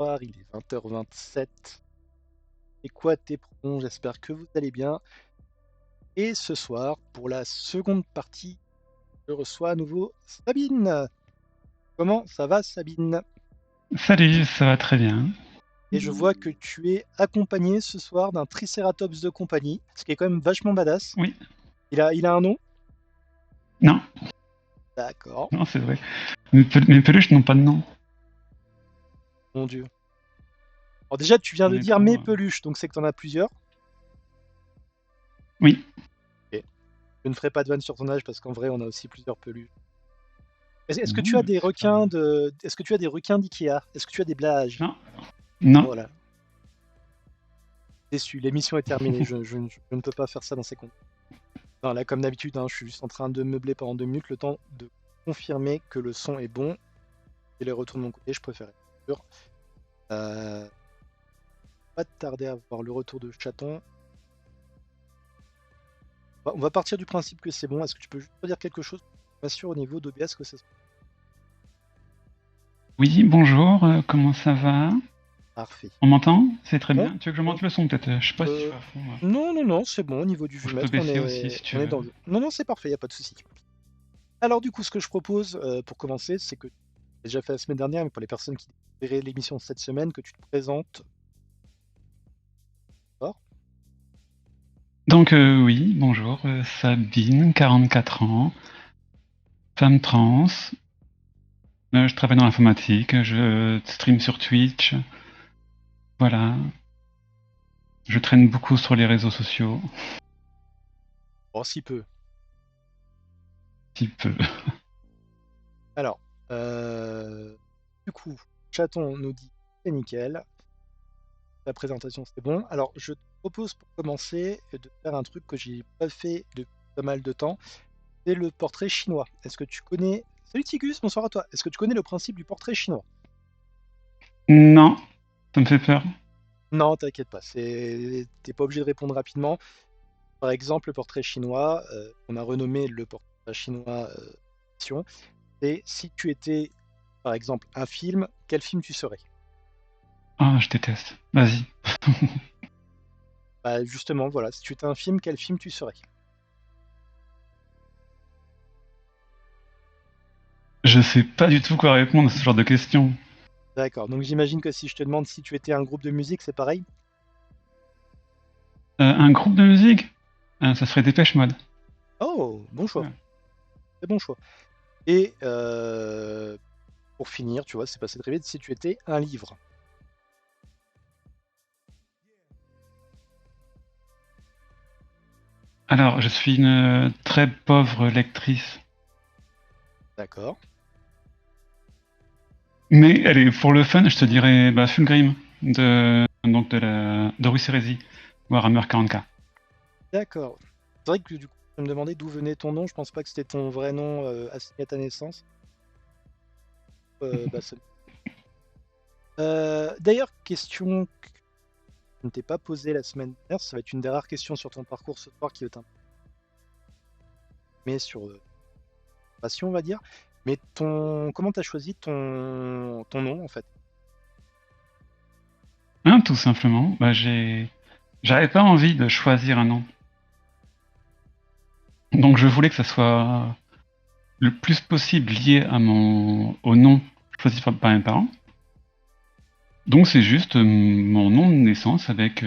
soir, il est 20h27. Et quoi tes pronoms, j'espère que vous allez bien. Et ce soir, pour la seconde partie, je reçois à nouveau Sabine. Comment ça va, Sabine? Salut, ça va très bien. Et je vois que tu es accompagné ce soir d'un Triceratops de compagnie, ce qui est quand même vachement badass. Oui, Il a un nom? non, D'accord, non, c'est vrai. Mes peluches n'ont pas de nom. mon Dieu. Alors déjà, tu viens On de est dire trop. mes peluches, donc c'est que t'en as plusieurs. Oui. Ok. Je ne ferai pas de vanne sur ton âge parce qu'en vrai, on a aussi plusieurs peluches. Est-ce que tu as Non, des c'est pas. requins de... Est-ce que tu as des requins d'Ikea? Est-ce que tu as des blagues? Non, non. Voilà, déçu, l'émission est terminée, je ne peux pas faire ça dans ces conditions. Non, là, comme d'habitude, hein, je suis juste en train de meubler pendant 2 minutes, le temps de confirmer que le son est bon. Et les retours de mon côté, je préfère être sûr. Euh, Pas tarder à voir le retour de chaton. On va partir du principe que c'est bon. Est-ce que tu peux juste dire quelque chose? Pas sûr au niveau d'OBS que ça se Oui, bonjour, comment ça va? parfait. On m'entend? C'est très On- bien. Tu veux que je monte on- le son peut-être? Je sais pas si tu vas à fond. Non, non, non, c'est bon au niveau du Ou je peux vumètre, on baisser aussi est, si tu on est veux. dans le... Non, non, c'est parfait, il n'y a pas de souci. Alors du coup, ce que je propose pour commencer, c'est que j'ai déjà fait la semaine dernière, mais pour les personnes qui verraient l'émission cette semaine, que tu te présentes. D'accord. Donc, oui, bonjour, Sabine, 44 ans, femme trans. Je travaille dans l'informatique, je stream sur Twitch. Voilà. Je traîne beaucoup sur les réseaux sociaux. Oh, si peu. Un petit peu. Alors, du coup, chaton nous dit c'est nickel, la présentation c'est bon. Alors, je te propose pour commencer de faire un truc que j'ai pas fait depuis pas mal de temps, c'est le portrait chinois. Est-ce que tu connais... Salut Tigus, bonsoir à toi. Est-ce que tu connais le principe du portrait chinois? Non, ça me fait peur. Non, t'inquiète pas, t'es pas obligé de répondre rapidement. Par exemple, le portrait chinois, on a renommé le portrait chinois fiction, c'est si tu étais, par exemple, un film, quel film tu serais? Ah, je déteste. Vas-y. Bah, justement, voilà, si tu étais un film, quel film tu serais? Je sais pas du tout quoi répondre à ce genre de questions. D'accord, donc j'imagine que si je te demande si tu étais un groupe de musique, c'est pareil? Un groupe de musique? Ça serait Dépêche Mode. Oh, bon choix, Ouais. très bon choix. Et pour finir, tu vois, c'est passé très vite, si tu étais un livre. Alors, je suis une très pauvre lectrice. D'accord. Mais allez, pour le fun, je te dirais bah, Fulgrim de Ruiz Hérésie, Warhammer 40K. D'accord. C'est vrai que du coup, je me demandais d'où venait ton nom, je pense pas que c'était ton vrai nom assigné à ta naissance. Bah, d'ailleurs, question que je ne t'ai pas posée la semaine dernière, ça va être une des rares questions sur ton parcours ce soir qui est un mais sur passion, on va dire. Mais comment t'as choisi ton nom en fait? Hein, tout simplement. Bah, j'avais pas envie de choisir un nom. Donc, je voulais que ça soit le plus possible lié au nom choisi par mes parents. Donc, c'est juste mon nom de naissance avec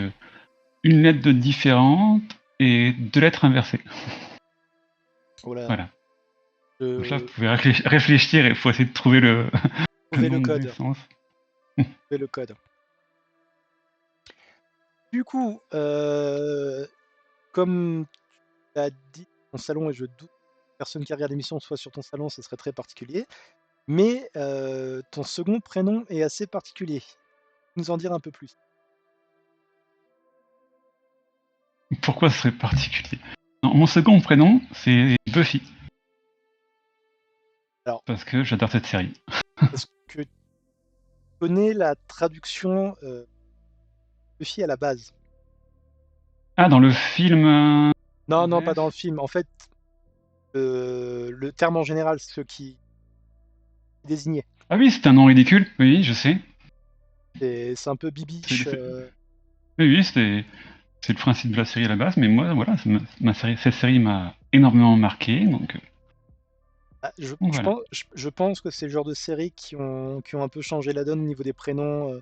une lettre de différente et deux lettres inversées. Oh là, Voilà. Donc là, vous je pouvez réfléchir et il faut essayer de trouver le trouvais le nom de code. naissance. Trouvais le code. Du coup, comme tu as dit, ton salon, et je doute que personne qui regarde l'émission soit sur ton salon, ce serait très particulier. Mais ton second prénom est assez particulier. Nous en dire un peu plus. Pourquoi ce serait particulier? Non, mon second prénom, c'est Buffy, Alors, parce que j'adore cette série. est-ce que tu connais la traduction Buffy à la base? Ah, dans le film Non, non, pas dans le VF? film. En fait, le terme en général, ce qui désignait. Ah oui, c'est un nom ridicule, oui, je sais. C'est un peu C'est bibiche. c'est oui, oui, c'est le principe de la série à la base, mais moi, voilà, cette série m'a énormément marqué, donc voilà. Je pense que c'est le genre de séries qui ont un peu changé la donne au niveau des prénoms.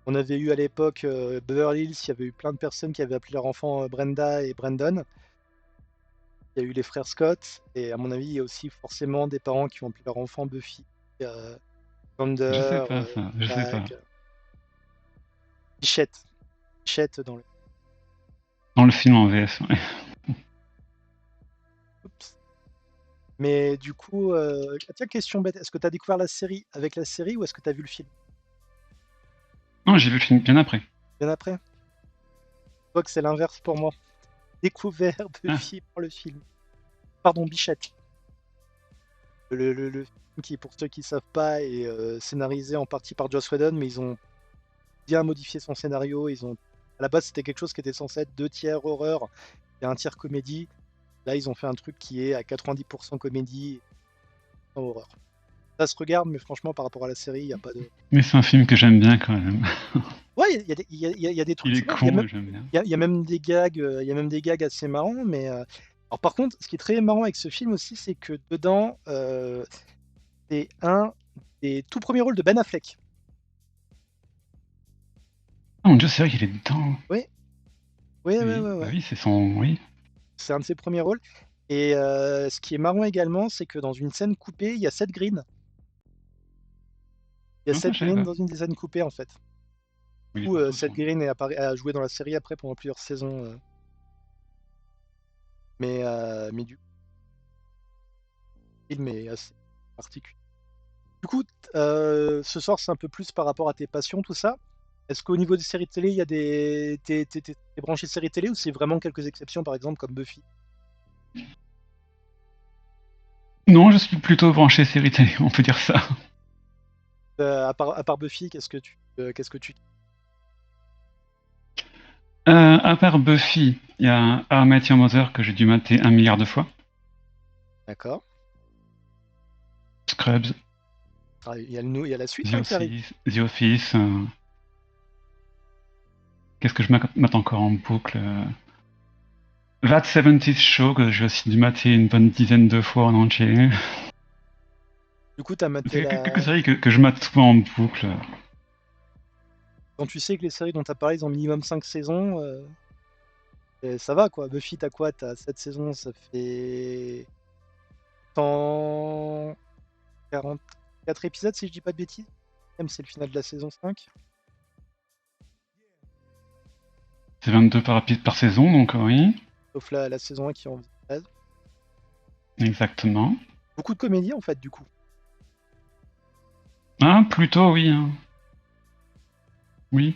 On avait eu à l'époque Beverly Hills, il y avait eu plein de personnes qui avaient appelé leur enfant Brenda et Brandon. Il y a eu les frères Scott, et à mon avis, il y a aussi forcément des parents qui ont appelé leur enfant Buffy, euh, Je sais Xander, pas ça, je sais pas. Jack, Bichette. Bichette dans le. Dans le film en VF, ouais. Oups. Mais du coup, tiens, question bête, est-ce que tu as découvert la série avec la série ou est-ce que tu as vu le film Non, j'ai vu le film bien après. bien après? Je vois que c'est l'inverse pour moi. Découvert Ah, Buffy par le film. Pardon, Bichette. Le film qui, pour ceux qui ne savent pas, est scénarisé en partie par Joss Whedon, mais ils ont bien modifié son scénario. À la base, c'était quelque chose qui était censé être 2 tiers horreur et 1 tiers comédie. Là, ils ont fait un truc qui est à 90% comédie et 100% horreur. Ça se regarde, mais franchement, par rapport à la série, il n'y a pas de. mais c'est un film que j'aime bien quand même. Ouais, il y a des trucs Il est sympas. Il y a con, même, mais j'aime bien. il y a même des gags, assez marrants. Mais alors, par contre, ce qui est très marrant avec ce film aussi, c'est que dedans, c'est un des tout premiers rôles de Ben Affleck. Ah mon Dieu, c'est vrai qu'il est dedans. Oui, oui, oui, Oui, oui, bah ouais. oui, c'est son... Oui. C'est un de ses premiers rôles. Et ce qui est marrant également, c'est que dans une scène coupée, il y a Seth Green. Il y a Non, ça, Seth je savais Green pas. dans une des scènes coupées, en fait. Il est Où partout, Seth son. Green a joué dans la série après pendant plusieurs saisons. Mais du coup, le film est assez particulier. Du coup, ce soir, c'est un peu plus par rapport à tes passions, tout ça. Est-ce qu'au niveau des séries télé, il y a des. T'es branché séries télé ou c'est vraiment quelques exceptions, par exemple, comme Buffy? Non, je suis plutôt branché série télé, on peut dire ça. À part Buffy, qu'est-ce que tu. À part Buffy, il y a How I Met Your Mother que j'ai dû mater 1 milliard de fois. D'accord. Scrubs, Ah, il y a la suite The là, qui arrive. Office, The Office. Qu'est-ce que je mate encore en boucle That 70 Show que j'ai aussi dû mater une bonne dizaine de fois en entier. Du coup, t'as maté C'est quelques la. séries que je mate souvent en boucle. Quand tu sais que les séries dont t'as parlé, ils ont minimum 5 saisons, ça va quoi. Buffy, t'as quoi? T'as 7 saisons, ça fait 144 épisodes si je dis pas de bêtises. Même c'est le final de la saison 5. C'est 22 par saison, donc oui, Sauf la saison 1 qui en faisait 13. exactement. Beaucoup de comédie en fait, du coup. Ah, plutôt oui, hein. Oui.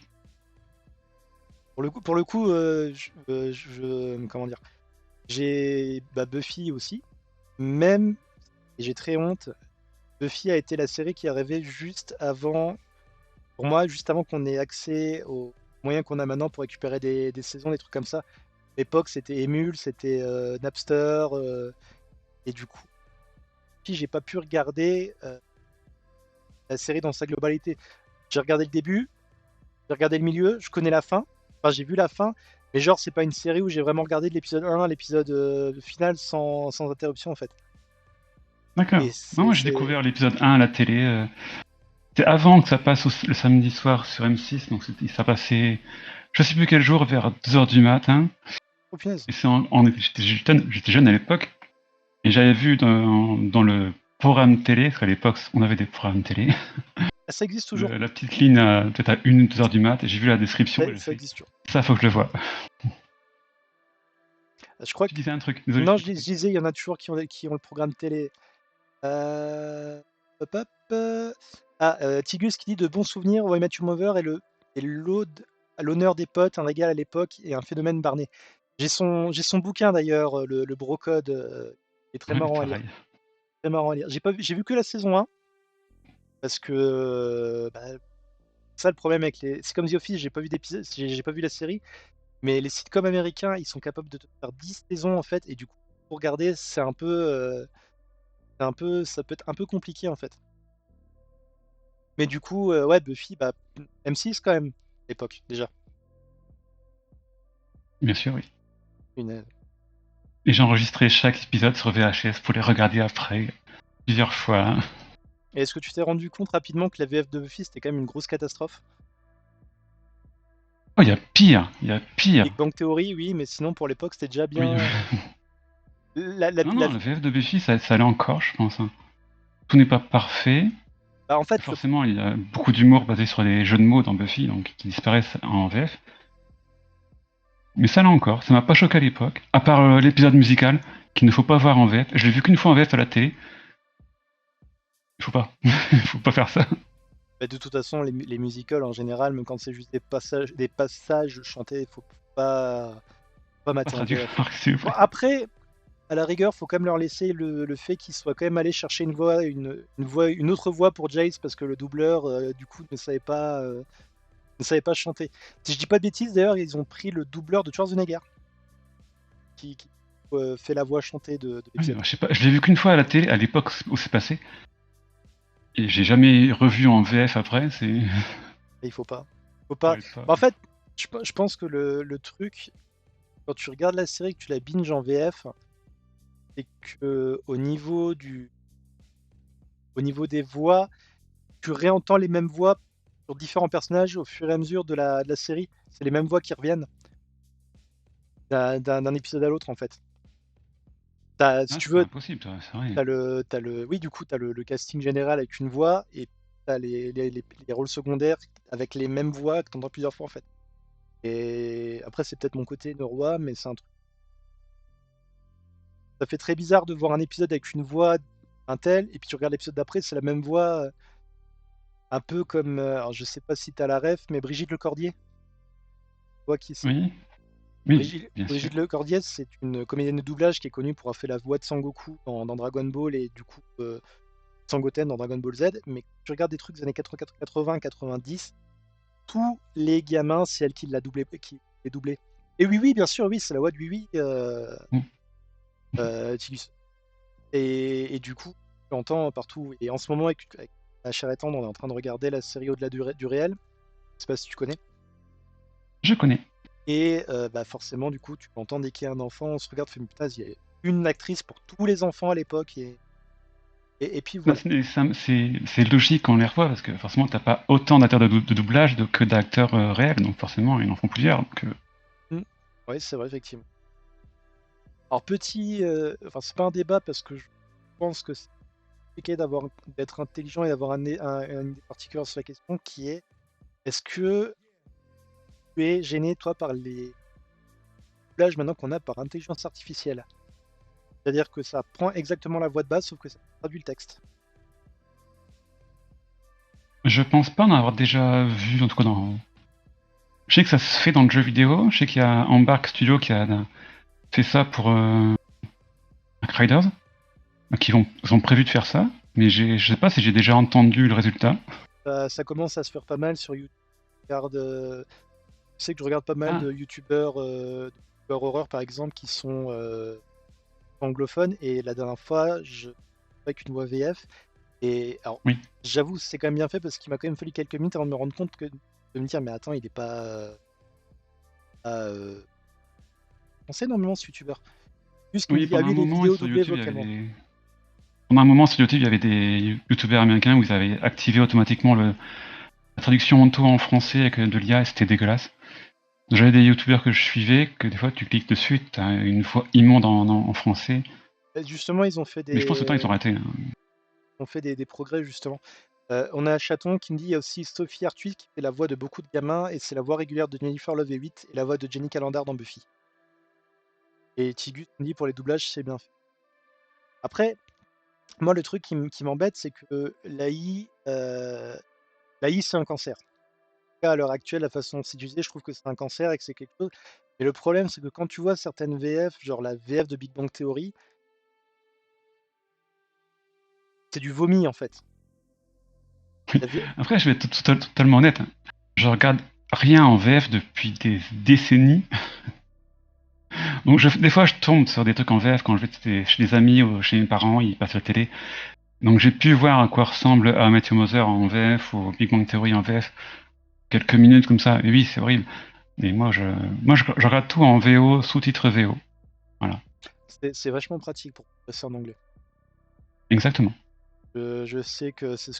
Pour le coup, comment dire, j'ai Buffy aussi. Même, et j'ai très honte, Buffy a été la série qui est arrivée juste avant, pour moi, juste avant qu'on ait accès aux moyens qu'on a maintenant pour récupérer des saisons, des trucs comme ça. À l'époque, c'était Emule, c'était Napster, et du coup, si j'ai pas pu regarder la série dans sa globalité. J'ai regardé le début, j'ai regardé le milieu, je connais la fin. Enfin, j'ai vu la fin, mais genre, c'est pas une série où j'ai vraiment regardé de l'épisode 1 à l'épisode final sans interruption, en fait. D'accord. Et Non, c'est. moi j'ai c'est- découvert l'épisode 1 à la télé. C'est avant que ça passe le samedi soir sur M6, donc ça passait, je sais plus quel jour, vers 2 heures du matin. Oh, punaise. Et j'étais jeune à l'époque, et j'avais vu dans le programme télé, parce qu'à l'époque on avait des programmes télé, Ah, ça existe toujours. la petite ligne peut-être à 1 ou 2 heures du mat, et j'ai vu la description, Ça, et j'ai ça fait, existe toujours. ça faut que je le voie. Je crois Tu que. disais un truc, désolé, je Non, t'ai je coupé. disais, il y en a toujours qui ont le programme télé. Hop, hop, Tigus qui dit de bons souvenirs, How I Met Your Mother et l'ode à l'honneur des potes, un régal à l'époque et un phénomène Barney. J'ai son bouquin d'ailleurs, le Brocode, qui est très Ouais, marrant à lire. pareil. Très marrant à lire. J'ai vu que la saison 1 parce que ça le problème avec les. C'est comme The Office, j'ai pas vu d'épisode, j'ai pas vu la série, mais les sitcoms américains, ils sont capables de te faire 10 saisons en fait, et du coup, pour regarder, ça peut être un peu compliqué en fait. Mais du coup, ouais, Buffy, bah, M6 quand même, à l'époque, déjà. Bien sûr, oui. Une, Et j'ai enregistré chaque épisode sur VHS pour les regarder après, plusieurs fois. Et est-ce que tu t'es rendu compte rapidement que la VF de Buffy, c'était quand même une grosse catastrophe? Oh, il y a pire, il y a pire. Big Bang Theory, oui, mais sinon, pour l'époque, c'était déjà Oui. bien. Non, non, le VF de Buffy, ça allait encore, je pense. Hein. Tout n'est pas parfait. Bah, en fait, Forcément, il y a beaucoup d'humour basé sur les jeux de mots dans Buffy, donc qui disparaissent en VF. Mais ça, là encore, ça m'a pas choqué à l'époque. À part l'épisode musical, qu'il ne faut pas voir en VF. Je l'ai vu qu'une fois en VF à la télé. Il faut pas. Il faut pas faire ça. bah, de toute façon, les musicals, en général, même quand c'est juste des passages chantés, faut pas Pas mater en traduit. VF. C'est Bon, vrai. après, à la rigueur, faut quand même leur laisser le fait qu'ils soient quand même allés chercher une autre voix pour Jace parce que le doubleur, du coup, ne savait pas chanter. Si je dis pas de bêtises, d'ailleurs, ils ont pris le doubleur de Schwarzenegger qui fait la voix chantée de Oui, l'épisode. je sais pas. Je l'ai vu qu'une fois à la télé, à l'époque où c'est passé. Et j'ai jamais revu en VF après. C'est. Et il faut pas. Faut Ça pas. aide pas. Bah, en fait, je pense que le truc, quand tu regardes la série, que tu la binges en VF, c'est que au niveau des voix, tu réentends les mêmes voix sur différents personnages au fur et à mesure de la série. C'est les mêmes voix qui reviennent d'un épisode à l'autre, en fait. Si Ah, tu c'est pas veux, impossible, c'est vrai. oui, du coup, tu as le casting général avec une voix et tu as les rôles secondaires avec les mêmes voix que tu entends plusieurs fois, en fait. Et après, c'est peut-être mon côté de roi, mais c'est un truc. Ça fait très bizarre de voir un épisode avec une voix un tel, et puis tu regardes l'épisode d'après, c'est la même voix, un peu comme, alors je sais pas si tu as la ref, mais Brigitte Lecordier. Tu vois qui c'est? Oui, oui, Brigitte, bien sûr. Brigitte Lecordier, c'est une comédienne de doublage qui est connue pour avoir fait la voix de Sangoku dans Dragon Ball et du coup Sangoten dans Dragon Ball Z. Mais quand tu regardes des trucs des années 80, 90, tous les gamins, c'est elle qui les doublé. Et oui, oui, bien sûr, oui, c'est la voix de Oui, oui, Mm. Tigus. Et du coup, tu l'entends partout. Et en ce moment, avec ma chère et tendre, on est en train de regarder la série Au-delà du réel. Je sais pas si tu connais. Je connais. Et bah forcément, du coup, tu l'entends dès qu'il y a un enfant, on se regarde, fait putain, il y a une actrice pour tous les enfants à l'époque. Et puis Non, voilà. c'est logique quand on les revoit, parce que forcément, t'as pas autant d'acteurs de doublage que d'acteurs réels, donc forcément, ils en font plusieurs. Donc, Mm. Oui, c'est vrai, effectivement. Alors, enfin, c'est pas un débat parce que je pense que c'est compliqué d'être intelligent et d'avoir une idée particulière sur la question qui est est-ce que tu es gêné, toi, par les doublages maintenant qu'on a par intelligence artificielle? C'est-à-dire que ça prend exactement la voix de base, sauf que ça traduit le texte. je pense pas en avoir déjà vu, en tout cas dans. Je sais que ça se fait dans le jeu vidéo. Je sais qu'il y a Embark Studio qui a fait ça pour Riders, qui ont prévu de faire ça, mais je sais pas si j'ai déjà entendu le résultat. Ça commence à se faire pas mal sur YouTube. Je sais que je regarde pas mal Ah, de youtubeurs horreur, par exemple, qui sont anglophones. Et la dernière fois, avec une voix VF. Et alors, oui. j'avoue, c'est quand même bien fait parce qu'il m'a quand même fallu quelques minutes avant de me rendre compte de me dire, mais attends, il est pas, français normalement ce youtubeur. Juste qu'il me Oui, dit, ah pendant un oui, les moment, vidéos sur doublées YouTube, il y avait vocalement. Pendant un moment, sur YouTube, il y avait des youtubeurs américains où ils avaient activé automatiquement la traduction en tout en français avec de l'IA et c'était dégueulasse. J'avais des youtubeurs que je suivais, que des fois tu cliques dessus, t'as une voix immonde en français. Et justement, ils ont fait Mais je pense que le temps, ils ont arrêté. Hein. des progrès, justement. On a Chaton qui me dit, il y a aussi Sophie Arthuis qui fait la voix de beaucoup de gamins, et c'est la voix régulière de Jennifer Love Hewitt et la voix de Jenny Calendar dans Buffy. Et Tigus me dit, pour les doublages, c'est bien fait. Après, moi, le truc qui m'embête, c'est que l'AI, c'est un cancer. À l'heure actuelle, la façon dont c'est utilisé, je trouve que c'est un cancer et que c'est quelque chose. Mais le problème, c'est que quand tu vois certaines VF, genre la VF de Big Bang Theory, c'est du vomi en fait. La V- Après, je vais être totalement honnête. Hein. Je regarde rien en VF depuis des décennies. Donc des fois, je tombe sur des trucs en VF quand je vais chez des amis ou chez mes parents, ils passent la télé. Donc j'ai pu voir à quoi ressemble How I Met Your Mother en VF ou Big Bang Theory en VF, quelques minutes comme ça, et oui, c'est horrible. Mais moi je regarde tout en VO, sous-titres VO. Voilà, C'est vachement pratique pour passer en anglais. exactement. Je sais que c'est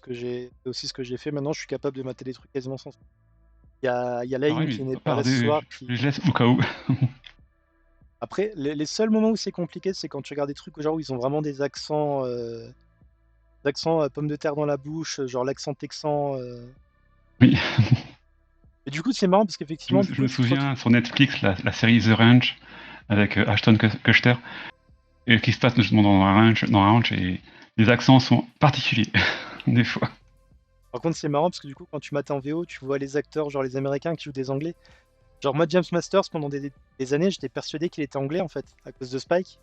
aussi ce que j'ai fait. Maintenant, je suis capable de mater des trucs quasiment sans. Il y a Layne Pareil, qui n'est mais pas là ce soir. je les laisse au cas où. Après, les seuls moments où c'est compliqué, c'est quand tu regardes des trucs genre où ils ont vraiment des accents pommes de terre dans la bouche, genre l'accent texan. Oui, Et du coup, c'est marrant parce qu'effectivement, du je coup, me tu te retrouves. souviens sur Netflix, la série The Ranch, avec Ashton Kutcher, et qui se passe justement dans un ranch, et les accents sont particuliers, des fois. Par contre, c'est marrant parce que du coup, quand tu mates en VO, tu vois les acteurs, genre les Américains qui jouent des Anglais. Genre moi, James Masters, pendant des années, j'étais persuadé qu'il était anglais en fait, à cause de Spike.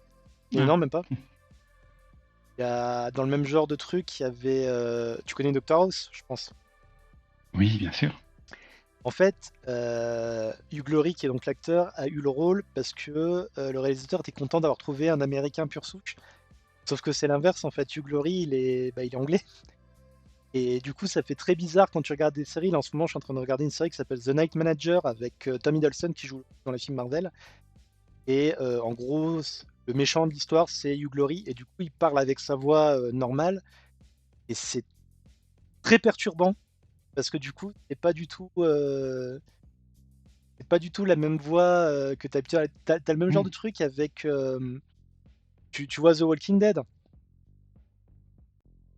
Et Ah, non, même pas. Dans le même genre de truc, il y avait. Tu connais Doctor House, je pense. oui, bien sûr. En fait, Hugh Laurie, qui est donc l'acteur, a eu le rôle parce que le réalisateur était content d'avoir trouvé un Américain pur souche. Sauf que c'est l'inverse, en fait. Hugh Laurie, il est anglais. Et du coup, ça fait très bizarre quand tu regardes des séries. Là, en ce moment, je suis en train de regarder une série qui s'appelle The Night Manager avec Tom Hiddleston qui joue dans les films Marvel. Et en gros, le méchant de l'histoire, c'est Hugh Laurie. Et du coup, il parle avec sa voix normale. Et c'est très perturbant parce que du coup, c'est pas du tout la même voix que t'as habitué. T'as le même genre Mm. de truc avec. Tu vois The Walking Dead.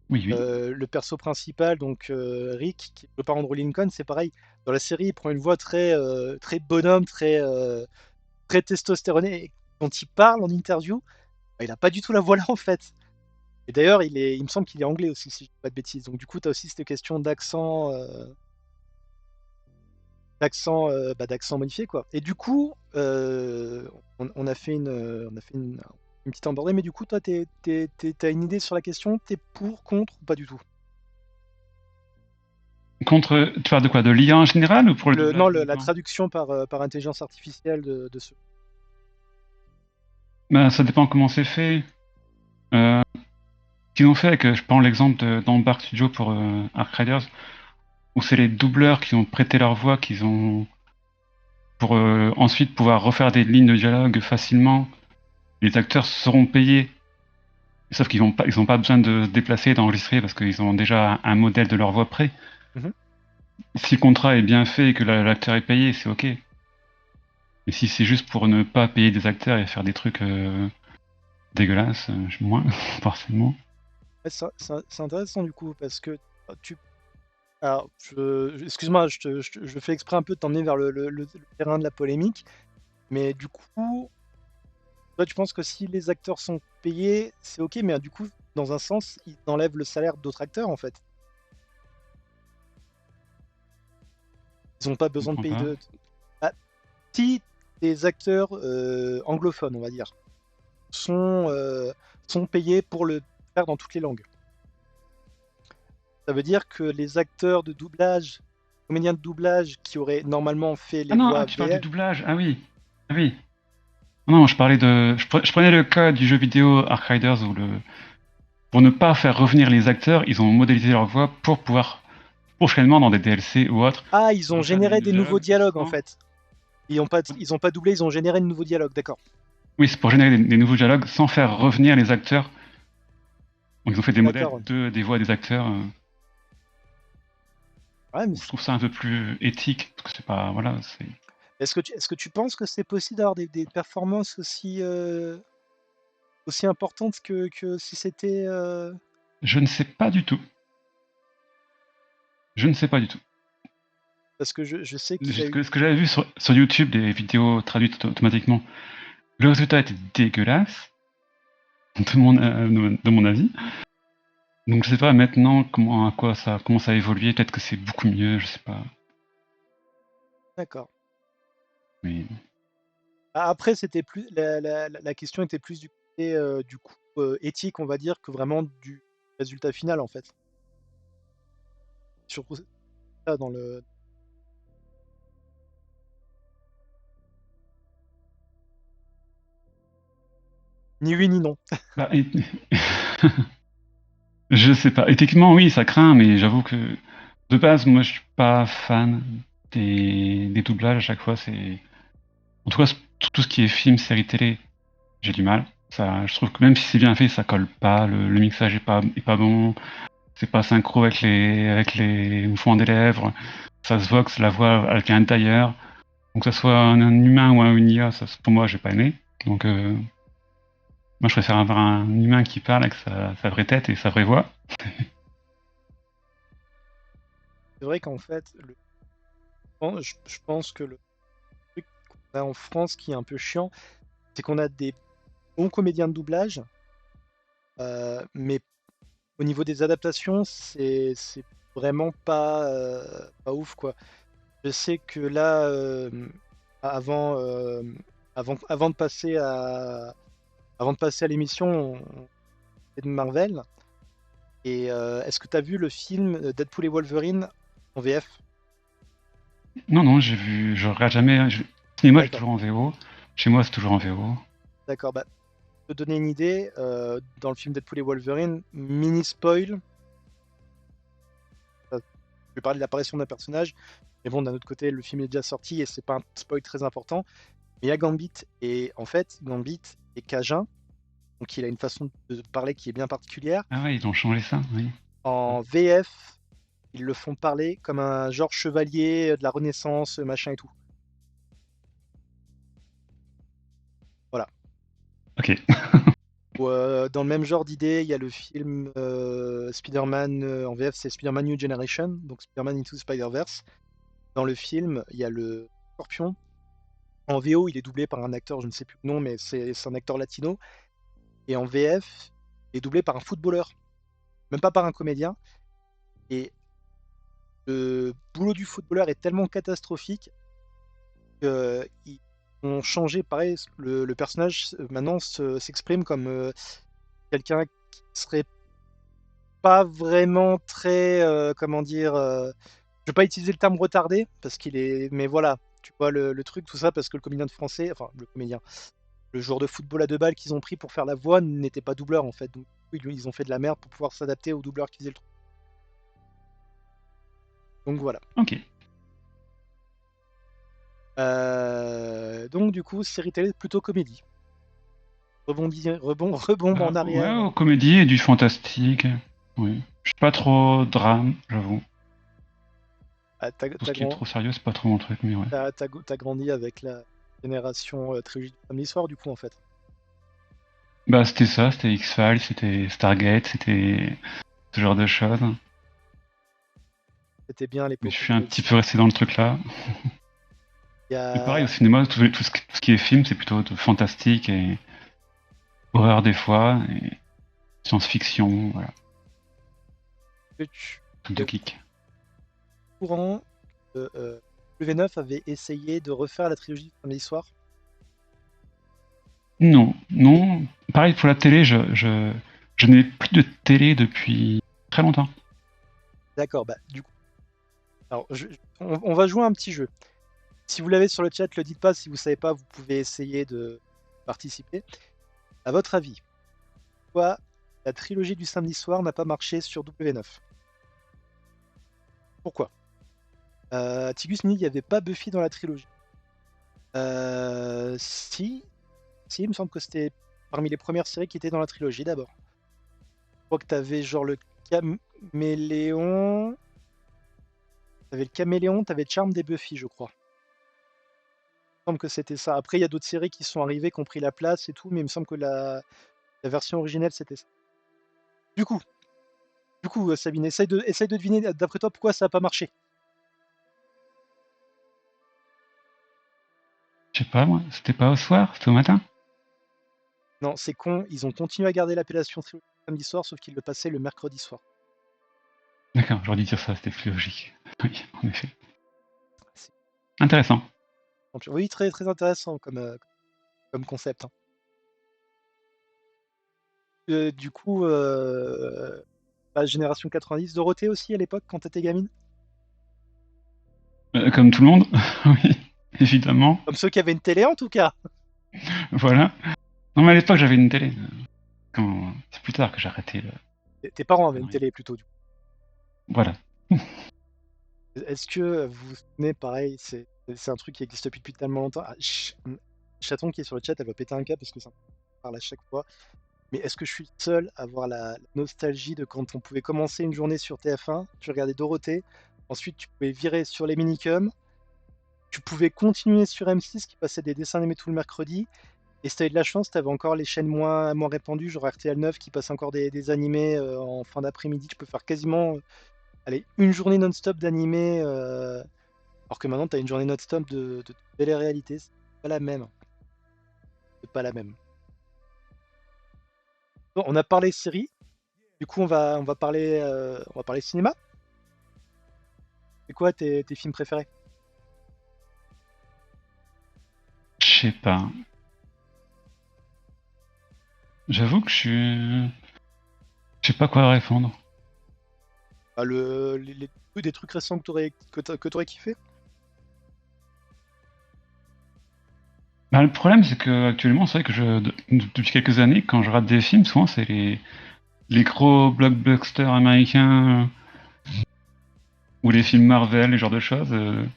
Oui, oui. Le perso principal, donc Rick, qui est le parent de Roy Lincoln, c'est pareil. Dans la série, il prend une voix très bonhomme, très testostéroné. Et quand il parle en interview, bah, il a pas du tout la voix là en fait. Et d'ailleurs, il me semble qu'il est anglais aussi, si je dis pas de bêtises. Donc du coup, tu as aussi cette question d'accent modifié quoi. Et du coup, on a fait une petite embardée, mais du coup, toi, t'as une idée sur la question? T'es pour, contre ou pas du tout? Tu parles de quoi? De l'IA en général ou pour le Non, doublage la uniquement? traduction par intelligence artificielle de ce. Ben, ça dépend comment c'est fait. Euh, Ce qu'ils ont fait avec, je prends l'exemple d'Embark Studio pour Ark Riders, où c'est les doubleurs qui ont prêté leur voix, qu'ils ont pour ensuite pouvoir refaire des lignes de dialogue facilement. Les acteurs seront payés, sauf ils ont pas besoin de se déplacer, d'enregistrer parce qu'ils ont déjà un modèle de leur voix prêt. Mhm. Si le contrat est bien fait et que l'acteur est payé, c'est ok. Et si c'est juste pour ne pas payer des acteurs et faire des trucs dégueulasses, moins forcément. Ouais, c'est intéressant du coup, parce que tu. Alors, excuse-moi, je fais exprès un peu de t'emmener vers le terrain de la polémique, mais du coup, toi, tu penses que si les acteurs sont payés, c'est ok, mais du coup, dans un sens, ils enlèvent le salaire d'autres acteurs en fait. Ils n'ont pas Je besoin de comprends payer pas. Ah, si des acteurs anglophones, on va dire, sont, euh, sont payés pour le faire dans toutes les langues. Ça veut dire que les acteurs de doublage, comédiens de doublage qui auraient normalement fait Ah les non, voix tu parles du VF. doublage. Ah oui. Ah oui. Non, je parlais je prenais le cas du jeu vidéo Ark Riders où pour ne pas faire revenir les acteurs, ils ont modélisé leur voix pour pouvoir prochainement dans des DLC ou autres Ah, ils ont refaire des généré lignes de des nouveaux dialogue dialogues en sans. fait. Ils ont pas doublé, ils ont généré de nouveaux dialogues, d'accord. Oui, c'est pour générer des nouveaux dialogues sans faire revenir les acteurs. Donc, ils ont fait des modèles D'accord. des voix des acteurs. Ouais, mais Je trouve ça un peu plus éthique parce que c'est pas voilà, c'est. est-ce que tu penses que c'est possible d'avoir des performances aussi importantes que si c'était. Je ne sais pas du tout. Je ne sais pas du tout. Parce que je sais qu'il y a eu. Ce que j'avais vu sur YouTube, des vidéos traduites automatiquement, le résultat était dégueulasse, de mon avis. Donc je sais pas maintenant comment ça a évolué, peut-être que c'est beaucoup mieux, je sais pas. D'accord. Mais Après, c'était plus la question était plus du coup éthique, on va dire, que vraiment du résultat final en fait. Surtout ça dans le. Ni oui ni non. bah, Je sais pas. Et techniquement, oui, ça craint, mais j'avoue que de base, moi, je suis pas fan des doublages à chaque fois. C'est en tout cas tout ce qui est film, série télé, j'ai du mal. Ça, je trouve que même si c'est bien fait, ça colle pas. Le mixage est pas bon. C'est pas synchro avec les mouvements des lèvres. Ça se voit que la voix elle vient d'ailleurs. Donc que ça soit un humain ou une IA, ça, pour moi, j'ai pas aimé. Donc moi, je préfère avoir un humain qui parle avec sa vraie tête et sa vraie voix. C'est vrai qu'en fait, je pense que le truc qu'on a en France qui est un peu chiant, c'est qu'on a des bons comédiens de doublage, mais au niveau des adaptations, c'est vraiment pas ouf, quoi. Je sais que là, avant, avant de passer à l'émission, on fait de Marvel. Et est-ce que tu as vu le film Deadpool et Wolverine en VF? Non, non, je regarde jamais. Cinéma, j'ai D'accord, toujours en VO. Chez moi, c'est toujours en VO. d'accord. Bah, pour te donner une idée, dans le film Deadpool et Wolverine, mini spoil, je vais parler de l'apparition d'un personnage, mais bon, d'un autre côté, le film est déjà sorti et c'est pas un spoil très important. Mais il y a Gambit, et en fait, Gambit est cajun, donc il a une façon de parler qui est bien particulière. Ah ouais, ils ont changé ça, oui. En VF, ils le font parler comme un genre chevalier de la Renaissance, machin et tout. Voilà. Ok. Ou, dans le même genre d'idée, il y a le film Spider-Man, en VF, c'est Spider-Man New Generation, donc Spider-Man Into the Spider-Verse. Dans le film, il y a le Scorpion. En VO, il est doublé par un acteur, je ne sais plus le nom, mais c'est un acteur latino. Et en VF, il est doublé par un footballeur, même pas par un comédien. Et le boulot du footballeur est tellement catastrophique qu'ils ont changé, pareil, le personnage maintenant s'exprime comme quelqu'un qui serait pas vraiment très, comment dire, je vais pas utiliser le terme retardé, parce qu'il est, mais voilà, tu vois le truc, tout ça, parce que le comédien de français, enfin le comédien, le joueur de football à deux balles qu'ils ont pris pour faire la voix n'était pas doubleur en fait, donc ils ont fait de la merde pour pouvoir s'adapter au doubleur qui faisait le truc. Donc voilà. Ok. Donc du coup, série télé plutôt comédie. Rebombe en Ouais, arrière. comédie et du fantastique. Oui. Je suis pas trop drame, j'avoue. Ah, Tout ce qui est trop sérieux, c'est pas trop mon truc, mais ouais. t'as grandi avec la génération trilogie du samedi soir, du coup, en fait. Bah, c'était ça, c'était X-Files, c'était Stargate, c'était ce genre de choses. C'était bien à Mais je l'époque où il suis y un avait petit aussi. peu resté dans le truc là. Il y Mais pareil, au a... cinéma, tout ce qui est film, c'est plutôt de fantastique et horreur des fois, et science-fiction, voilà. que tu Truc es de au geek. courant que W9 avait essayé de refaire la trilogie du samedi soir? Non, Et non. Pareil pour la télé, je n'ai plus de télé depuis très longtemps. d'accord, bah du coup, alors on va jouer à un petit jeu. Si vous l'avez sur le chat, le dites pas. Si vous savez pas, vous pouvez essayer de participer. À votre avis, pourquoi la trilogie du samedi soir n'a pas marché sur W9? Pourquoi? Tigus me dit il n'y avait pas Buffy dans la trilogie. Si, si, il me semble que c'était parmi les premières séries qui étaient dans la trilogie d'abord. Je crois que t'avais genre le caméléon. T'avais le caméléon, t'avais Charme des Buffy, je crois. Il me semble que c'était ça. Après, il y a d'autres séries qui sont arrivées, qui ont pris la place et tout, mais il me semble que la version originelle, c'était ça. Du coup, Sabine, essaye de deviner, d'après toi, pourquoi ça n'a pas marché. Je sais pas, moi, c'était pas au soir, c'était au matin? Non, c'est con, ils ont continué à garder l'appellation trilogie samedi soir, sauf qu'ils le passaient le mercredi soir. D'accord, j'aurais dû dire ça, c'était plus logique. Oui, en effet. C'est- Intéressant. Oui, très, très intéressant comme concept, hein. Du coup, la génération 90, Dorothée aussi à l'époque, quand t'étais gamine? Comme tout le monde, oui, évidemment. Comme ceux qui avaient une télé en tout cas. Voilà. Non, mais à l'époque, j'avais une télé. C'est plus tard que j'ai arrêté. Tes parents avaient Ah, une rien. télé plutôt, du coup. Voilà. Est-ce que vous vous souvenez, pareil, c'est un truc qui existe depuis tellement longtemps. Ah, Chaton qui est sur le chat, elle va péter un câble parce que ça me parle à chaque fois. Mais est-ce que je suis le seul à avoir la nostalgie de quand on pouvait commencer une journée sur TF1, tu regardais Dorothée, ensuite tu pouvais virer sur les minicums, tu pouvais continuer sur M6 qui passait des dessins animés tout le mercredi, et si t'avais de la chance, t'avais encore les chaînes moins répandues, genre RTL 9 qui passe encore des animés en fin d'après-midi. Tu peux faire quasiment allez, une journée non-stop d'animés, alors que maintenant t'as une journée non-stop de télé-réalité. C'est pas la même. C'est pas la même. Bon, on a parlé série, du coup on va parler cinéma. C'est quoi tes films préférés? Je sais pas. J'avoue que je sais pas quoi répondre. Bah, des trucs récents que t'aurais kiffé? Bah, le problème, c'est que actuellement, c'est vrai que depuis quelques années, quand je rate des films, souvent c'est les gros blockbusters américains ou les films Marvel, les genres de choses. Il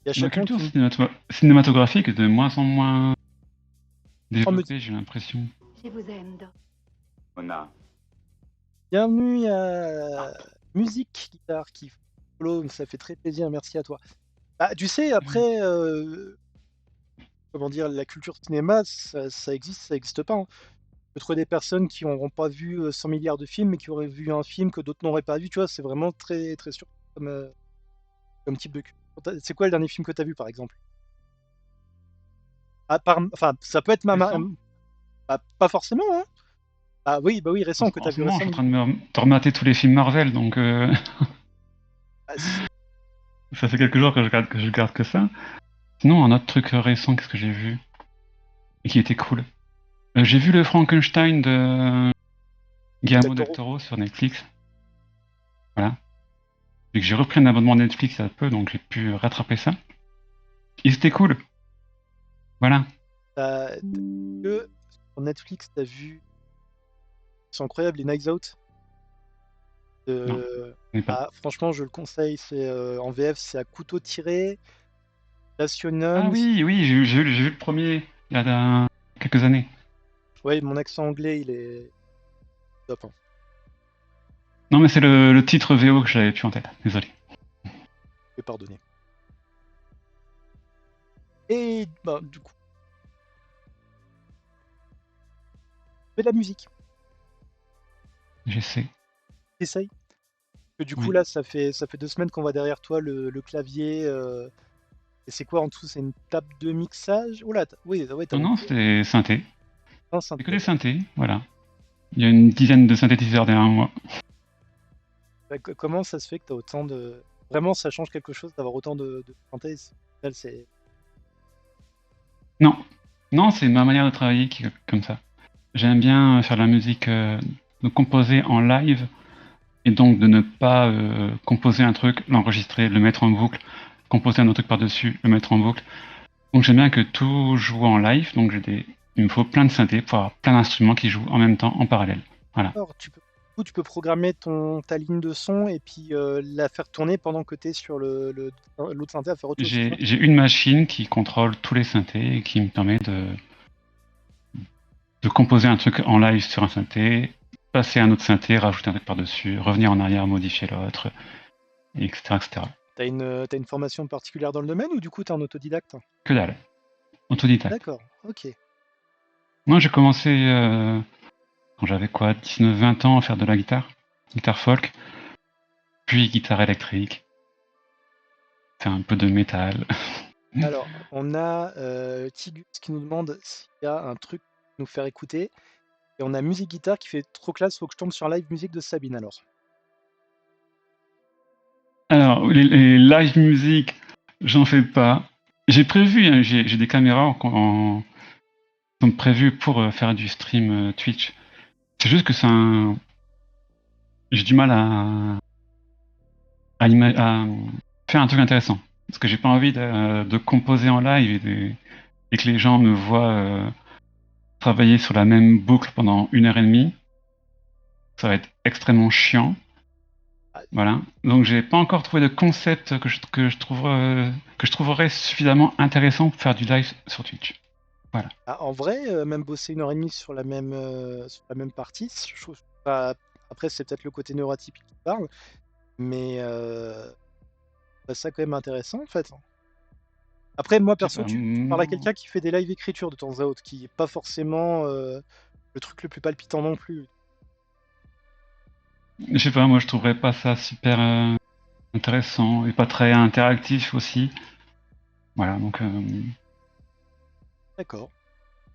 y a Ma Chaton culture qui me cinématographique est de moins en moins oh, me dit développée, j'ai l'impression. Je vous aime, Doc. Mona. bienvenue à Musique Guitare qui follow, ça fait très plaisir, merci à toi. Bah, tu sais, après, comment dire, la culture cinéma, ça existe, ça existe pas, hein. Tu peux trouver des personnes qui n'auront pas vu 100 milliards de films, mais qui auraient vu un film que d'autres n'auraient pas vu, tu vois, c'est vraiment très, très sûr comme type de culture. C'est quoi le dernier film que tu as vu, par exemple? Enfin, ça peut être Récent. pas forcément, hein. Ah oui, bah oui, récent, que tu En as ce vu moment, je suis en récemment, du train coup. de remater tous les films Marvel, donc Ah, ça fait quelques jours que je garde que ça. Sinon, un autre truc récent, qu'est-ce que j'ai vu et qui était cool. J'ai vu le Frankenstein de Del Guillermo del Toro. Toro sur Netflix. Voilà. Vu que j'ai repris un abonnement Netflix il y a peu, donc j'ai pu rattraper ça. Et c'était cool. Voilà. Que sur Netflix, t'as vu, c'est incroyable, les Knives Out. Non, je n'ai pas. Ah, franchement, je le conseille. C'est en VF, c'est à couteau tiré. Ah Nationum. oui, oui, j'ai vu le premier il y a quelques années. Ouais, mon accent anglais, il est top, hein. Non, mais c'est le titre VO que j'avais plus en tête. Désolé. Je vais pardonner. Et bah, du coup, fais de la musique. J'essaie. Essaye. Que du coup, Oui. là, ça fait 2 semaines qu'on va derrière toi, le clavier. Et c'est quoi en dessous? C'est une table de mixage? Oula, oui, ouais, t'as Non, une non, c'était synthé. C'est synthé, que des d'accord. synthés, voilà. Il y a une dizaine de synthétiseurs derrière moi. Bah, comment ça se fait que t'as autant de. Vraiment, ça change quelque chose d'avoir autant de synthèse. Au final, c'est. Non, non, c'est ma manière de travailler qui est comme ça. J'aime bien faire de la musique, de composer en live, et donc de ne pas composer un truc, l'enregistrer, le mettre en boucle, composer un autre truc par-dessus, le mettre en boucle. Donc j'aime bien que tout joue en live, donc il me faut plein de synthés pour avoir plein d'instruments qui jouent en même temps, en parallèle. Voilà. Alors, tu peux programmer ta ligne de son et puis la faire tourner pendant que tu es sur l'autre synthé à faire autre chose, c'est ça? J'ai une machine qui contrôle tous les synthés et qui me permet de composer un truc en live sur un synthé, passer à un autre synthé, rajouter un truc par-dessus, revenir en arrière, modifier l'autre, etc., etc. T'as une formation particulière dans le domaine ou du coup t'es un autodidacte? Que dalle. Autodidacte. D'accord, ok. Moi, j'ai commencé quand j'avais quoi, 19-20 ans à faire de la guitare folk, puis guitare électrique, faire un peu de métal. Alors, on a Tigus qui nous demande s'il y a un truc à nous faire écouter. Et on a Musique Guitare qui fait trop classe, faut que je tombe sur live musique de Sabine alors. Alors, les live music, j'en fais pas. J'ai prévu, hein, j'ai des caméras sont prévues pour faire du stream Twitch. C'est juste que j'ai du mal à faire un truc intéressant. Parce que j'ai pas envie de composer en live et que les gens me voient travailler sur la même boucle pendant 1 heure et demie. ça va être extrêmement chiant. Ah, Voilà. Donc j'ai pas encore trouvé de concept que je trouverais suffisamment intéressant pour faire du live sur Twitch. en vrai, même bosser 1 heure et demie sur la même partie, je trouve pas. Après, c'est peut-être le côté neurotypique qui parle, mais bah, ça quand même intéressant en fait. Après, moi Je sais perso, pas, tu parles à quelqu'un qui fait des live écriture de temps à autre, qui est pas forcément le truc le plus palpitant non plus. je sais pas, moi je trouverais pas ça super intéressant et pas très interactif aussi. Voilà, donc D'accord,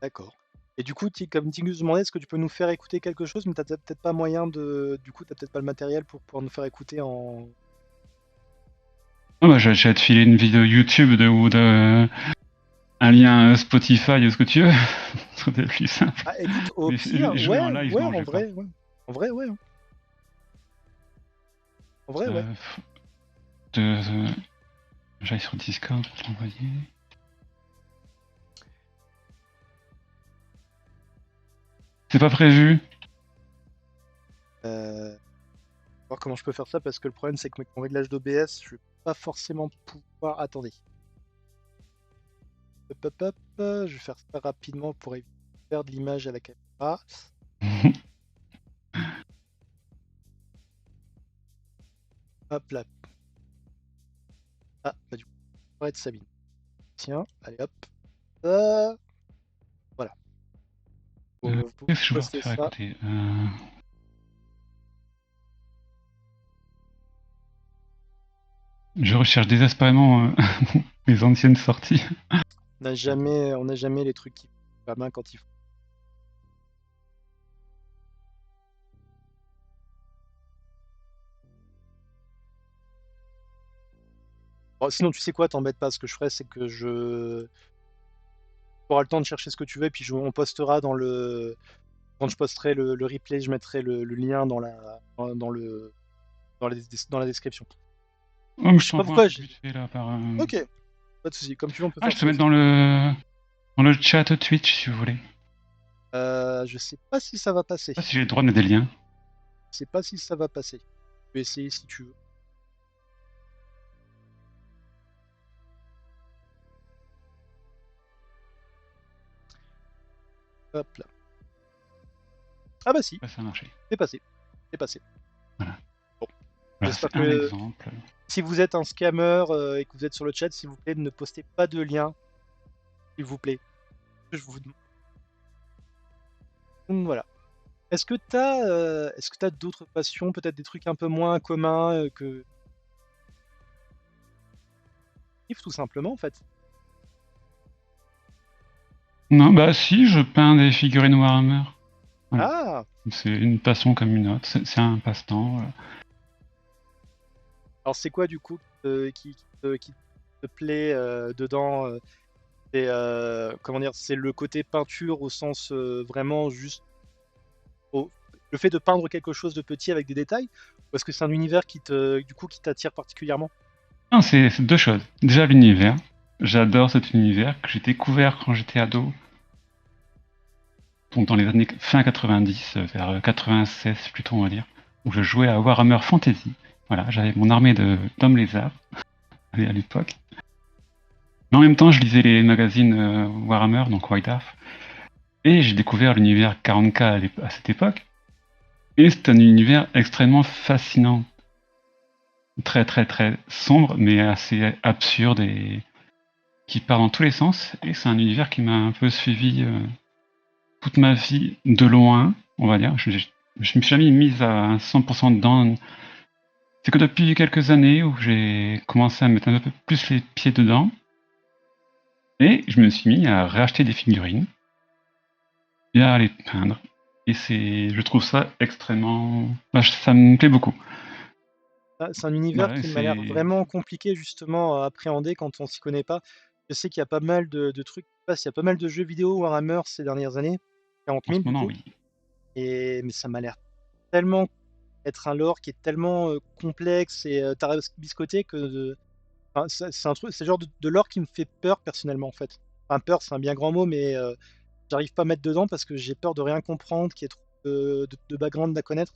d'accord. Et du coup, comme Tingus demandait, est-ce que tu peux nous faire écouter quelque chose, mais t'as peut-être pas moyen de. Du coup, t'as peut-être pas le matériel pour pouvoir nous faire écouter en. ah bah, je vais te filer une vidéo YouTube ou un lien Spotify ou ce que tu veux. Ce serait plus simple. Ah, écoute, au Mais pire, jouer en ouais, live, ouais, non, je en vais pas. vrai, ouais. En vrai, ouais. Hein. En vrai, ouais. Euh, de- J'aille sur Discord pour te l'envoyer. C'est pas prévu. Voir comment je peux faire ça, parce que le problème, c'est que avec mon réglage d'OBS, je vais pas forcément pouvoir. Attendez. Hop, hop, hop. Je vais faire ça rapidement pour éviter de perdre l'image à la caméra. Hop là. Ah, bah du coup, ça va être Sabine. Tiens, allez hop. Voilà. Vous pouvez Qu'est-ce que je vais te poster faire ça. écouter Je recherche désespérément les anciennes sorties. On n'a jamais les trucs qui font la main quand il faut. Bon, sinon, tu sais quoi, t'embête pas. Ce que je ferai, c'est que tu auras le temps de chercher ce que tu veux, et puis on postera dans le. Quand je posterai le replay, je mettrai le lien dans la description. Oh, mais Je je sais pas t'envoie un pourquoi truc j'ai. vite fait là par. Ok, pas de souci. Comme tu veux, on peut Ah, faire je te ça mets aussi. dans le chat Twitch si vous voulez. Je sais pas si ça va passer. Je sais pas si j'ai le droit de mettre des liens. Je sais pas si ça va passer. Je vais essayer si tu veux. Hop là. Ah bah si, Ouais, ça a marché. c'est passé. C'est passé. Voilà. Bon. Voilà, J'espère c'est un que exemple. si vous êtes un scammer et que vous êtes sur le chat, s'il vous plaît, ne postez pas de lien, s'il vous plaît. Je vous demande. Donc voilà. Est-ce que t'as d'autres passions, peut-être des trucs un peu moins communs que tout simplement en fait. Non, bah si, je peins des figurines Warhammer. Voilà. Ah, C'est une passion comme une autre. C'est un passe-temps. Voilà. alors c'est quoi du coup qui te plaît dedans c'est comment dire, c'est le côté peinture au sens vraiment juste le fait de peindre quelque chose de petit avec des détails, ou est-ce que c'est un univers qui t'attire particulièrement? Non, c'est deux choses. Déjà l'univers. J'adore cet univers que j'ai découvert quand j'étais ado. Donc dans les années fin 90, vers 96 plutôt on va dire, où je jouais à Warhammer Fantasy. Voilà, j'avais mon armée d'hommes lézards à l'époque. Mais en même temps, je lisais les magazines Warhammer, donc White Dwarf, et j'ai découvert l'univers 40K à cette époque. Et c'est un univers extrêmement fascinant, très très très sombre, mais assez absurde et qui part dans tous les sens. Et c'est un univers qui m'a un peu suivi toute ma vie de loin, on va dire. Je me suis jamais mise à 100% dedans. C'est que depuis quelques années où j'ai commencé à mettre un peu plus les pieds dedans. Et je me suis mis à racheter des figurines et à les peindre. Et je trouve ça extrêmement. Bah, ça me plaît beaucoup. Ah, c'est un univers Voilà, qui m'a l'air vraiment compliqué justement à appréhender quand on s'y connaît pas. Je sais qu'il y a pas mal de trucs qui se passent, il y a pas mal de jeux vidéo Warhammer ces dernières années, 40 en ce 000 du moment, coup, oui. mais ça m'a l'air tellement être un lore qui est tellement complexe et tarabiscoté que enfin, c'est un truc, c'est le genre de lore qui me fait peur personnellement en fait. Enfin, peur, c'est un bien grand mot, mais j'arrive pas à mettre dedans parce que j'ai peur de rien comprendre, qu'il y ait trop de background à connaître.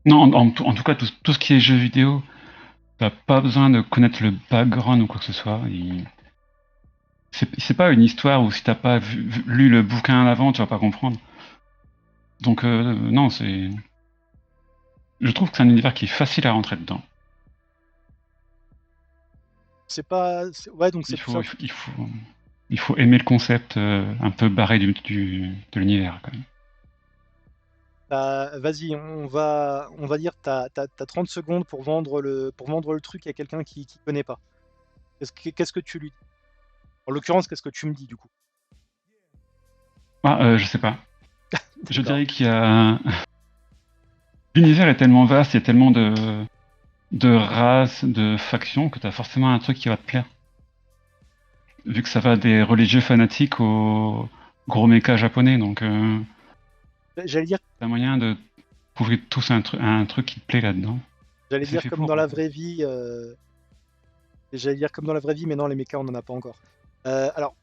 Non, en tout cas, tout ce qui est jeux vidéo, t'as pas besoin de connaître le background ou quoi que ce soit. C'est pas une histoire où si t'as pas lu le bouquin avant, tu vas pas comprendre. Donc non, je trouve que c'est un univers qui est facile à rentrer dedans. C'est pas, ouais, donc Il c'est plus faut, un il faut, truc. il faut, il faut aimer le concept un peu barré de l'univers quand même. Vas-y, on va dire, t'as 30 secondes pour vendre le truc à quelqu'un qui connaît pas. Qu'est-ce que tu lui dis? En l'occurrence, qu'est-ce que tu me dis du coup? Ah, je sais pas. Je D'accord. dirais qu'il y a l'univers est tellement vaste, il y a tellement de races, de factions que t'as forcément un truc qui va te plaire. Vu que ça va des religieux fanatiques aux gros mechas japonais, donc J'allais dire, t'as moyen de trouver tous un truc qui te plaît là-dedans. j'allais Et c'est dire fait comme pour dans en la fait. vraie vie. J'allais dire comme dans la vraie vie, mais non, les mechas, on n'en a pas encore. Alors,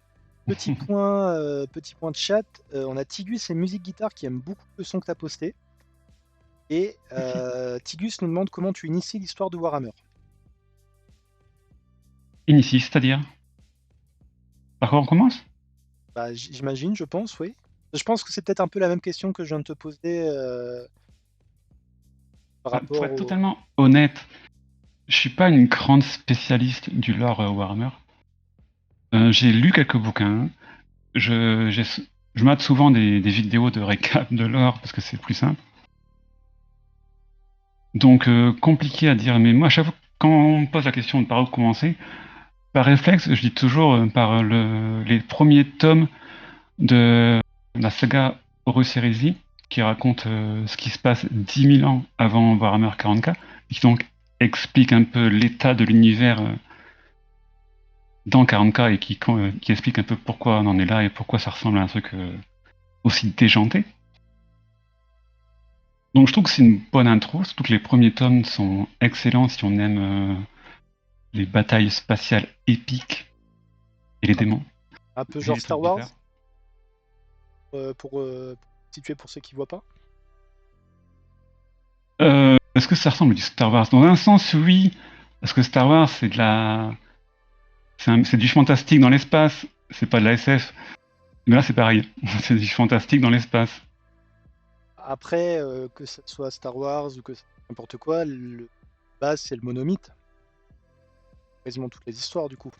petit point de chat. On a Tigus et Musique Guitare qui aiment beaucoup le son que tu as posté. Et Tigus nous demande comment tu inities l'histoire de Warhammer. Initie, c'est-à-dire. Par quoi on commence? Bah, j'imagine, je pense, oui. Je pense que c'est peut-être un peu la même question que je viens de te poser par Bah, pour rapport être au. totalement honnête, je suis pas une grande spécialiste du lore Warhammer. J'ai lu quelques bouquins. Je mate souvent des vidéos de récap de lore parce que c'est plus simple. Donc compliqué à dire, mais moi à chaque fois quand on me pose la question de par où commencer, par réflexe, je dis toujours par les premiers tomes de la saga Horus Heresy, qui raconte ce qui se passe 10 000 ans avant Warhammer 40K, et qui donc explique un peu l'état de l'univers dans 40K et qui explique un peu pourquoi on en est là et pourquoi ça ressemble à un truc aussi déjanté. Donc je trouve que c'est une bonne intro, surtout que les premiers tomes sont excellents si on aime les batailles spatiales épiques et les un, démons un peu et genre les Star trucs Wars, bizarres. pour situer pour ceux qui voient pas. Est-ce que ça ressemble à du Star Wars? Dans un sens, oui, parce que Star Wars, c'est du fantastique dans l'espace, c'est pas de la SF. Mais là, c'est pareil, c'est du fantastique dans l'espace. Après, que ce soit Star Wars ou que ce soit n'importe quoi, base, c'est le monomythe. Quasiment toutes les histoires, du coup.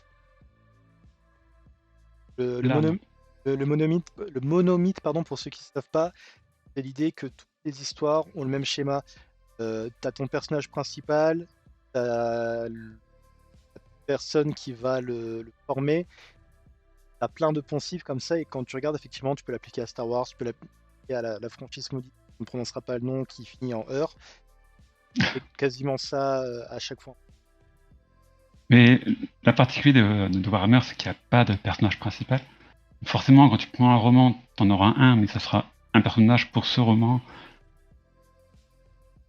Le Là, non. mono- le monomythe, pardon, pour ceux qui ne savent pas, c'est l'idée que toutes les histoires ont le même schéma. T'as ton personnage principal, t'as la personne qui va le former, t'as plein de poncifs comme ça, et quand tu regardes, effectivement, tu peux l'appliquer à Star Wars, tu peux l'appliquer à la franchise maudite, on ne prononcera pas le nom, qui finit en heure. C'est quasiment ça à chaque fois. Mais la particularité de Warhammer, c'est qu'il n'y a pas de personnage principal. Forcément, quand tu prends un roman, t'en auras un, mais ça sera un personnage pour ce roman.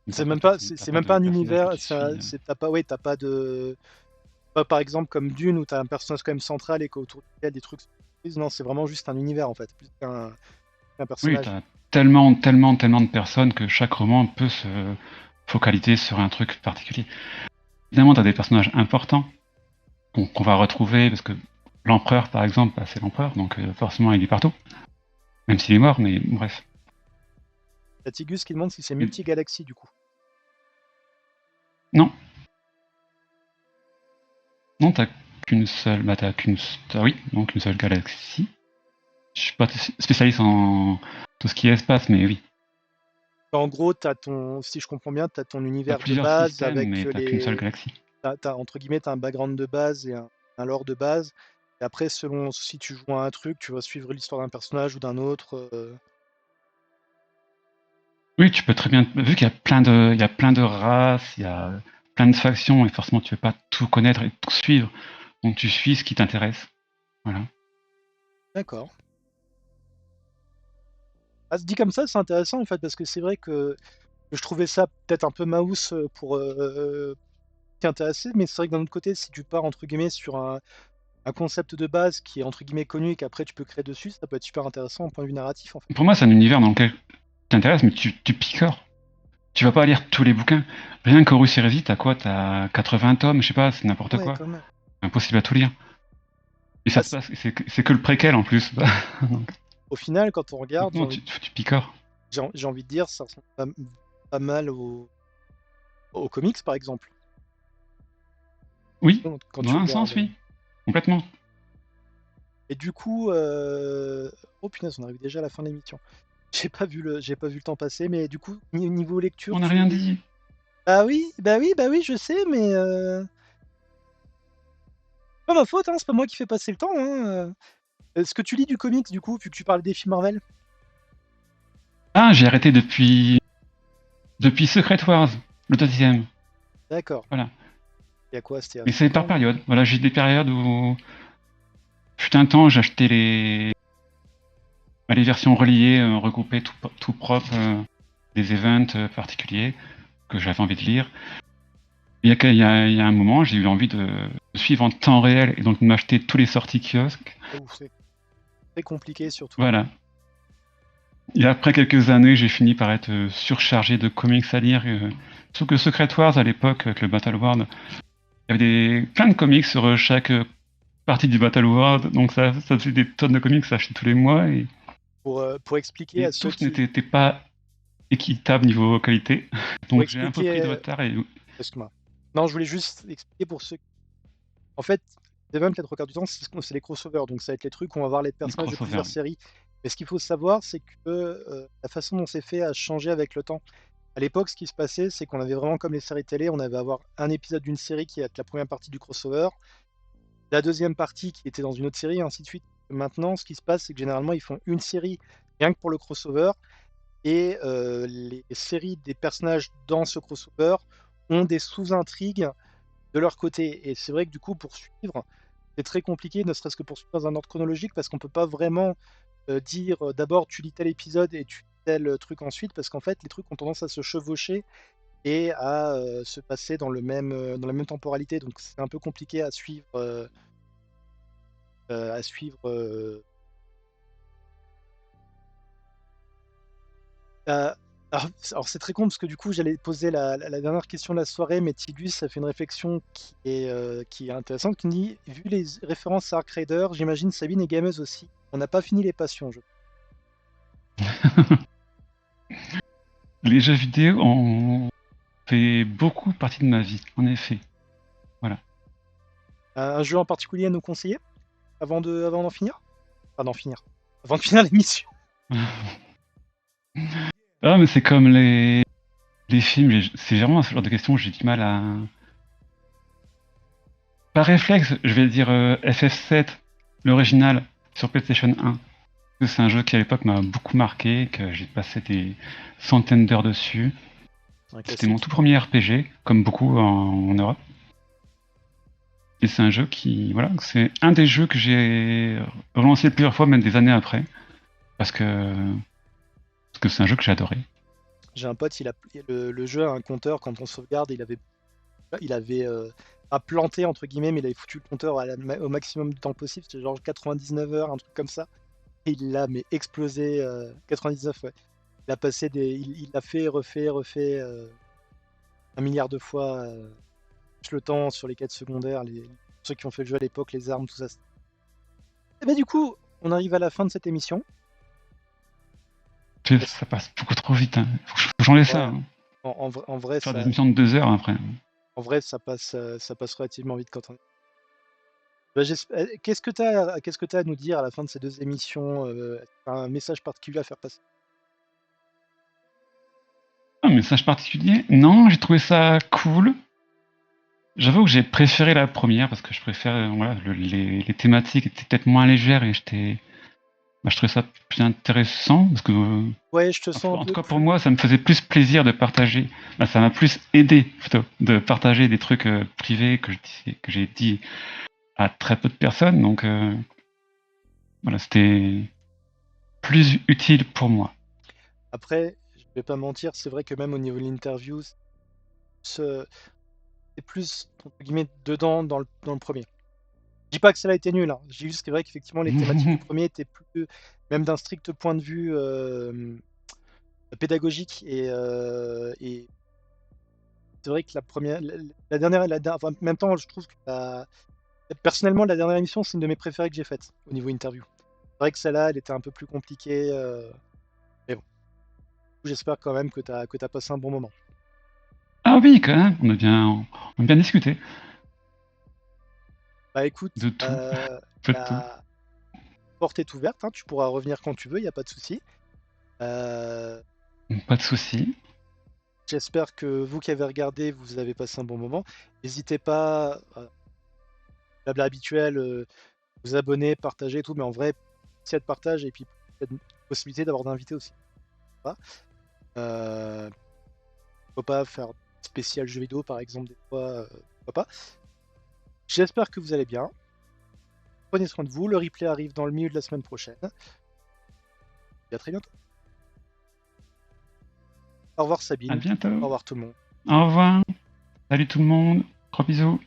Mais C'est t'as pas même de, pas, perso- c'est t'as c'est pas même de pas un personnage que univers, tu ça, suis. t'as pas, ouais, t'as pas de. Pas par exemple comme Dune où t'as un personnage quand même central et qu'autour duquel des trucs se construisent. Non, c'est vraiment juste un univers en fait, plus qu'un Oui, personnage. t'as tellement de personnes que chaque roman peut se focaliser sur un truc particulier. Évidemment, t'as des personnages importants qu'on va retrouver, parce que l'empereur, par exemple, bah, c'est l'empereur, donc forcément il est partout. Même s'il est mort, mais bref. T'as Tigus qui demande si c'est Et- multi-galaxie du coup. non, non, t'as qu'une seule, oui, donc une seule galaxie. Je suis pas spécialiste en tout ce qui est espace, mais oui. En gros, si je comprends bien, t'as ton T'as univers de plusieurs base systèmes, avec mais t'as qu'une seule galaxie. entre guillemets, t'as un background de base et un lore de base. Et après, selon si tu joues à un truc, tu vas suivre l'histoire d'un personnage ou d'un autre. Oui, tu peux très bien, vu qu'il y a il y a plein de races, il y a plein de factions, et forcément tu ne peux pas tout connaître et tout suivre. Donc tu suis ce qui t'intéresse. Voilà. D'accord. Ah, dit comme ça, c'est intéressant en fait, parce que c'est vrai que je trouvais ça peut-être un peu mouse pour t'y intéresser, mais c'est vrai que d'un autre côté, si tu pars entre guillemets sur un concept de base qui est entre guillemets connu et qu'après tu peux créer dessus, ça peut être super intéressant au point de vue narratif en fait. Pour moi, c'est un univers dans lequel tu t'intéresses, mais tu picores. tu vas pas lire tous les bouquins. Rien qu'Horus Heresy, t'as quoi? T'as 80 tomes, je sais pas, c'est n'importe Ouais, quoi. quand même. Impossible à tout lire. Et ça Bah, se passe, c'est que le préquel en plus. Donc, au final, quand on regarde, non, tu picores. j'ai envie de dire, ça ressemble pas mal aux comics, par exemple. Oui, Quand dans tu un sens, regardes. oui. Complètement. Et du coup, oh punaise, on arrive déjà à la fin de l'émission. J'ai pas vu le temps passer, mais du coup, niveau lecture, On n'a rien dit. Ah oui, bah oui, je sais, mais pas ma faute, hein, c'est pas moi qui fais passer le temps, hein. Est-ce que tu lis du comics, du coup, vu que tu parles des films Marvel? Ah, j'ai arrêté depuis Secret Wars, le deuxième. D'accord. Voilà. Il y a quoi? C'était à Mais c'est 5 par ans, non? période. Voilà, j'ai des périodes où, fut un temps, j'achetais les versions reliées, regroupées, tout propre, des events particuliers que j'avais envie de lire. Il y a un moment, j'ai eu envie de suivre en temps réel et donc de m'acheter tous les sorties kiosques. Ouf, c'est très compliqué, surtout. Voilà. Et après quelques années, j'ai fini par être surchargé de comics à lire. Surtout que Secret Wars, à l'époque, avec le Battle World, il y avait plein de comics sur chaque partie du Battle World. Donc ça faisait des tonnes de comics à acheter tous les mois. Pour expliquer Et à ceux tous qui... n'étaient pas équitables niveau qualité. Pour Donc j'ai un peu pris de expliquer... retard. Excuse-moi. Non, je voulais juste expliquer pour ceux... En fait, les events, les trois quarts du temps, c'est les crossovers. Donc ça va être les trucs où on va voir les Les personnages de crossovers, plusieurs oui. séries. Mais ce qu'il faut savoir, c'est que la façon dont c'est fait a changé avec le temps. À l'époque, ce qui se passait, c'est qu'on avait vraiment comme les séries télé, on avait à avoir un épisode d'une série qui est la première partie du crossover, la deuxième partie qui était dans une autre série, et ainsi de suite. Maintenant, ce qui se passe, c'est que généralement, ils font une série rien que pour le crossover, et les séries des personnages dans ce crossover ont des sous-intrigues de leur côté. Et c'est vrai que du coup, pour suivre, c'est très compliqué, ne serait-ce que pour suivre dans un ordre chronologique, parce qu'on peut pas vraiment dire d'abord tu lis tel épisode et tu lis tel truc ensuite, parce qu'en fait, les trucs ont tendance à se chevaucher et à se passer dans la même temporalité. Donc c'est un peu compliqué à suivre. À suivre euh, alors, c'est très con parce que du coup j'allais poser la dernière question de la soirée, mais Tigus ça fait une réflexion qui est intéressante, qui me dit, vu les références à Ark Raider, j'imagine Sabine est gameuse aussi. On n'a pas fini les passions, Les jeux vidéo ont fait beaucoup partie de ma vie, en effet. Voilà. Un jeu en particulier à nous conseiller avant d'en finir? Enfin d'en finir. Avant de finir l'émission. Ah, mais c'est comme les films, c'est vraiment ce genre de questions où j'ai du mal à. Par réflexe, je vais dire FF7, l'original, sur PlayStation 1. C'est un jeu qui à l'époque m'a beaucoup marqué, que j'ai passé des centaines d'heures dessus. Un C'était mon classique. tout premier RPG, comme beaucoup en Europe. Et c'est un jeu qui, voilà, c'est un des jeux que j'ai relancé plusieurs fois, même des années après, parce que c'est un jeu que j'ai adoré. J'ai un pote, le jeu a un compteur, quand on sauvegarde, il avait pas planté entre guillemets, mais il avait foutu le compteur au maximum de temps possible, c'était genre 99 heures, un truc comme ça. Et il l'a mais explosé 99, ouais. Il l'a fait, refait un milliard de fois, plus le temps sur les quêtes secondaires, ceux qui ont fait le jeu à l'époque, les armes, tout ça. Et bah du coup, on arrive à la fin de cette émission. Ça passe beaucoup trop vite. Hein. Faut que j'en laisse ça. Ouais, Hein. en vrai, Faire des émissions de 2 heures après. ça passe relativement vite quand on... Bah, qu'est-ce que tu as à nous dire à la fin de ces deux émissions? Est-ce que t'as un message particulier à faire passer? Un message particulier? Non, j'ai trouvé ça cool. J'avoue que j'ai préféré la première parce que je préfère, voilà, les thématiques étaient peut-être moins légères et je trouvais ça plus intéressant parce que, Ouais, je te sens un en tout peu cas pour plus... moi, ça me faisait plus plaisir de partager. Ça m'a plus aidé plutôt de partager des trucs privés que j'ai dit à très peu de personnes. Donc voilà, c'était plus utile pour moi. Après, je vais pas mentir, c'est vrai que même au niveau de l'interview, c'est plus, entre guillemets, dedans dans le premier. Je dis pas que ça a été nul, hein. Je dis juste que c'est vrai qu'effectivement, les thématiques du premier étaient plus, même d'un strict point de vue pédagogique et c'est vrai que la dernière, enfin, en même temps, je trouve que personnellement, la dernière émission, c'est une de mes préférées que j'ai faites au niveau interview. C'est vrai que celle-là, elle était un peu plus compliquée, mais bon, j'espère quand même que tu as passé un bon moment. Ah oui, quand même, on a bien discuté Bah écoute, de tout, de tout. la porte est ouverte, hein, tu pourras revenir quand tu veux, il n'y a pas de souci. Euh, Pas de souci. J'espère que vous qui avez regardé, vous avez passé un bon moment. N'hésitez pas, blabla habituel, vous abonner, partager et tout, mais en vrai, s'il y a de partage et puis peut-être une possibilité d'avoir d'invités aussi. Voilà. Pourquoi pas faire spécial jeux vidéo par exemple des fois, pourquoi pas. J'espère que vous allez bien. Prenez soin de vous. Le replay arrive dans le milieu de la semaine prochaine. Et à très bientôt. Au revoir À Sabine. bientôt. Au revoir tout le monde. Au revoir. Salut tout le monde. Gros bisous.